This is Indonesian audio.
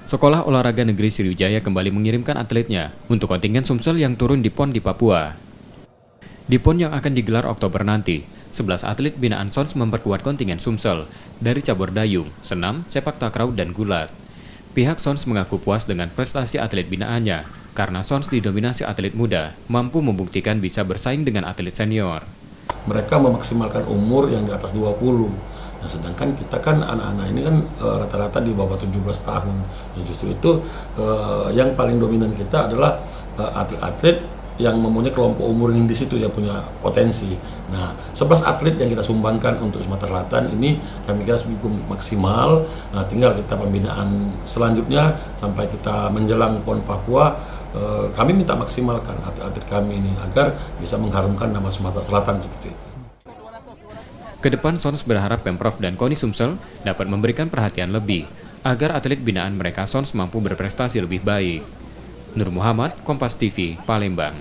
Sekolah Olahraga Negeri Sriwijaya kembali mengirimkan atletnya untuk kontingen Sumsel yang turun di PON di Papua. Di PON yang akan digelar Oktober nanti, 11 atlet binaan Sons memperkuat kontingen Sumsel dari cabur dayung, senam, sepak takraw, dan gulat. Pihak Sons mengaku puas dengan prestasi atlet binaannya, karena Sons didominasi atlet muda, mampu membuktikan bisa bersaing dengan atlet senior. Mereka memaksimalkan umur yang di atas 20. Nah, sedangkan kita kan anak-anak ini kan rata-rata di bawah 17 tahun. Nah, justru itu yang paling dominan kita adalah atlet-atlet yang mempunyai kelompok umur yang di situ yang punya potensi. Nah, 11 atlet yang kita sumbangkan untuk Sumatera Selatan ini kami kira cukup maksimal. Nah, tinggal kita pembinaan selanjutnya sampai kita menjelang PON Papua, kami minta maksimalkan atlet-atlet kami ini agar bisa mengharumkan nama Sumatera Selatan seperti itu. Kedepan Sons berharap Pemprov dan KONI Sumsel dapat memberikan perhatian lebih agar atlet binaan mereka Sons mampu berprestasi lebih baik. Nur Muhammad, Kompas TV, Palembang.